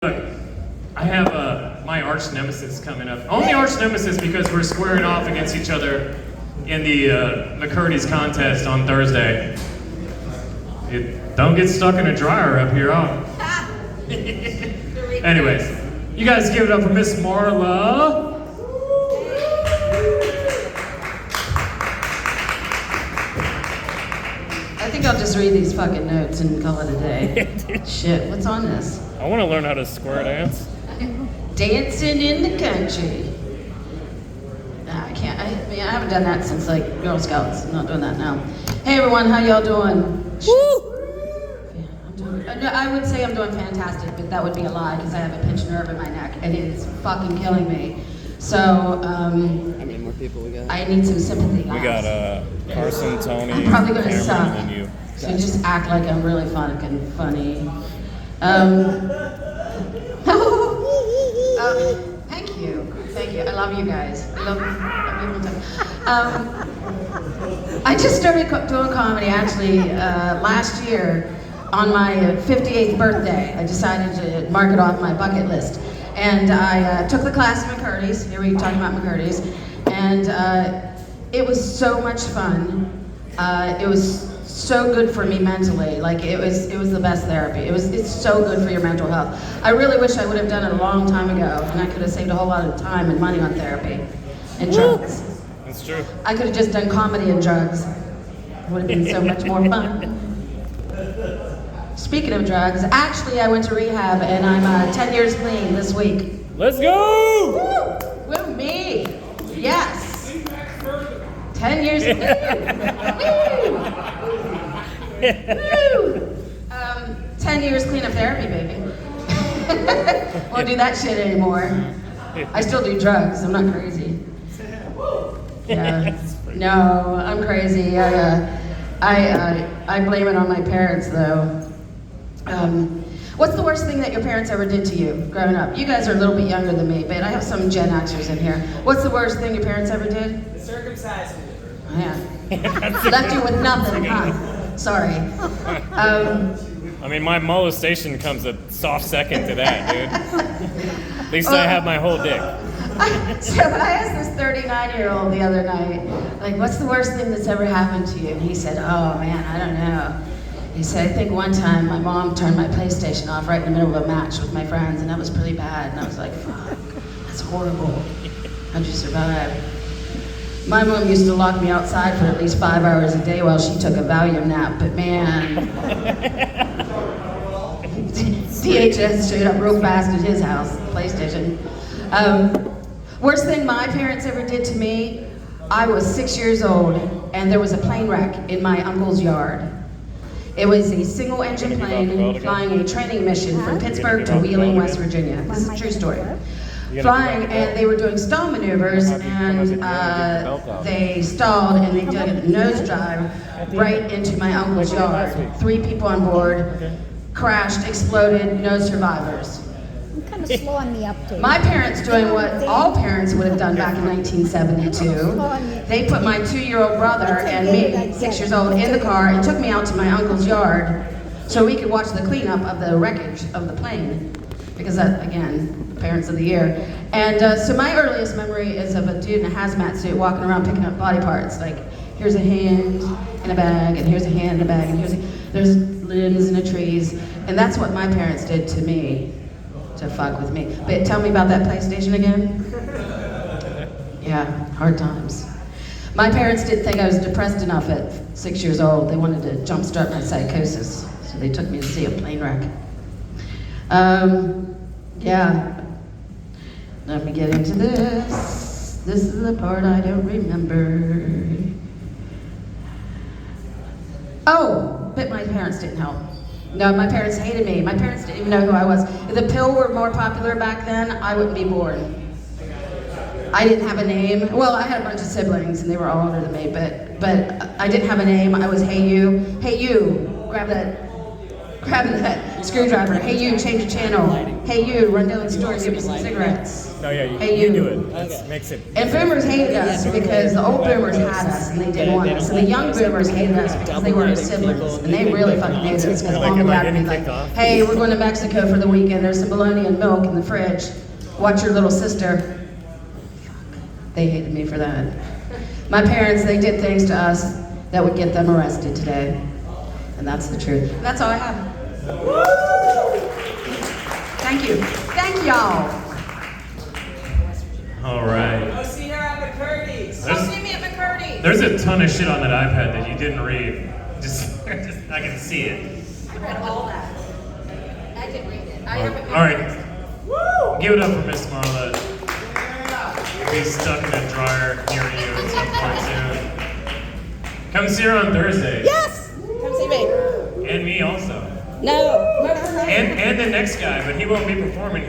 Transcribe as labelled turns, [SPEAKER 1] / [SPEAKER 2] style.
[SPEAKER 1] Look, I have my arch nemesis coming up. Only arch nemesis because we're squaring off against each other in the McCurdy's contest on Thursday. Don't get stuck in a dryer up here, huh? Anyways, you guys give it up for Miss Marla.
[SPEAKER 2] I think I'll just read these fucking notes and call it a day. Shit, what's on this?
[SPEAKER 1] I want to learn how to square dance.
[SPEAKER 2] Dancing in the country. Nah, I can't. I haven't done that since like Girl Scouts. I'm not doing that now. Hey everyone, how y'all doing? Woo! Yeah, I'm doing. I would say I'm doing fantastic, but that would be a lie because I have a pinched nerve in my neck and it is fucking killing me. So,
[SPEAKER 3] how many more people we got?
[SPEAKER 2] I need some sympathy.
[SPEAKER 1] We got Carson, Tony,
[SPEAKER 2] I'm probably gonna
[SPEAKER 1] Cameron,
[SPEAKER 2] suck.
[SPEAKER 1] and then you.
[SPEAKER 2] So just act like I'm really fucking funny. Thank you. I love you guys. I love you. I just started doing comedy actually last year on my 58th birthday. I decided to mark it off my bucket list. And I took the class at McCurdy's. Here we talking about McCurdy's. And it was so much fun. It was so good for me mentally. Like it was the best therapy. It's so good for your mental health. I really wish I would have done it a long time ago, and I could have saved a whole lot of time and money on therapy and drugs.
[SPEAKER 1] That's true.
[SPEAKER 2] I could have just done comedy and drugs. It would have been so much more fun. Speaking of drugs, actually I went to rehab and I'm 10 years clean this week.
[SPEAKER 1] Let's go!
[SPEAKER 2] Woo! With me. Yes. 10 years clean. Woo! 10 years clean of therapy, baby. Won't do that shit anymore. I still do drugs. I'm not crazy. Yeah. No, I'm crazy. I blame it on my parents, though. What's the worst thing that your parents ever did to you growing up? You guys are a little bit younger than me, but I have some Gen Xers in here. What's the worst thing your parents ever did?
[SPEAKER 3] The circumcised me.
[SPEAKER 2] Yeah. Left you with nothing, huh? Sorry.
[SPEAKER 1] I mean, my molestation comes a soft second to that, dude. At least I have my whole dick.
[SPEAKER 2] So I asked this 39-year-old the other night, like, what's the worst thing that's ever happened to you? And he said, oh man, I don't know. He said, I think one time my mom turned my PlayStation off right in the middle of a match with my friends, and that was pretty bad. And I was like, fuck, that's horrible. How'd you survive? My mom used to lock me outside for at least 5 hours a day while she took a Valium nap, but man, DHS showed up real fast at his house, PlayStation. Worst thing my parents ever did to me, I was 6 years old and there was a plane wreck in my uncle's yard. It was a single engine plane flying a training mission from Pittsburgh to Wheeling, West Virginia. This is a true story. Flying, and they were doing stall maneuvers, and they stalled and they did a nosedive right into my uncle's yard. 3 people on board, crashed, exploded, no survivors.
[SPEAKER 4] I'm kind of slow on the uptake.
[SPEAKER 2] My parents doing what all parents would have done back in 1972. They put my 2-year-old brother and me, 6 years old, in the car and took me out to my uncle's yard so we could watch the cleanup of the wreckage of the plane. Because that, again, parents of the year. And so my earliest memory is of a dude in a hazmat suit walking around picking up body parts. Like, here's a hand in a bag, and here's a hand in a bag, and there's limbs in the trees. And that's what my parents did to me, to fuck with me. But tell me about that PlayStation again. Yeah, hard times. My parents didn't think I was depressed enough at 6 years old. They wanted to jumpstart my psychosis, so they took me to see a plane wreck. Yeah, let me get into this. This is the part I don't remember. Oh, but my parents didn't help. No, my parents hated me. My parents didn't even know who I was. If the pill were more popular back then, I wouldn't be born. I didn't have a name. Well, I had a bunch of siblings and they were all older than me, but I didn't have a name. I was Hey You. Hey You, grab that. grabbing that screwdriver. Hey, you, change the channel. Hey, you, run down the store and give me some cigarettes.
[SPEAKER 1] No, yeah,
[SPEAKER 2] Hey,
[SPEAKER 1] you
[SPEAKER 2] you.
[SPEAKER 1] do it. That makes it.
[SPEAKER 2] And boomers hated us because the old boomers had us and they didn't want us. And the young boomers hated us because they were our siblings. And they really fucking hated us because mom would have to be like, hey, we're going to Mexico for the weekend. There's some bologna and milk in the fridge. Watch your little sister. They hated me for that. My parents, they did things to us that would get them arrested today. And that's the truth. And that's all I have. Thank you. Thank y'all.
[SPEAKER 1] All right.
[SPEAKER 3] Go see her at McCurdy's.
[SPEAKER 2] See me at McCurdy's.
[SPEAKER 1] There's a ton of shit on that iPad that you didn't read. Just I can see it.
[SPEAKER 2] I read all that. I did read it. I haven't
[SPEAKER 1] All right. Woo! Give it up for Miss Marla. Be stuck in a dryer near you at some point soon. Come see her on Thursday.
[SPEAKER 3] Yes! Come see me.
[SPEAKER 1] And me also.
[SPEAKER 3] No.
[SPEAKER 1] And the next guy, but he won't be performing.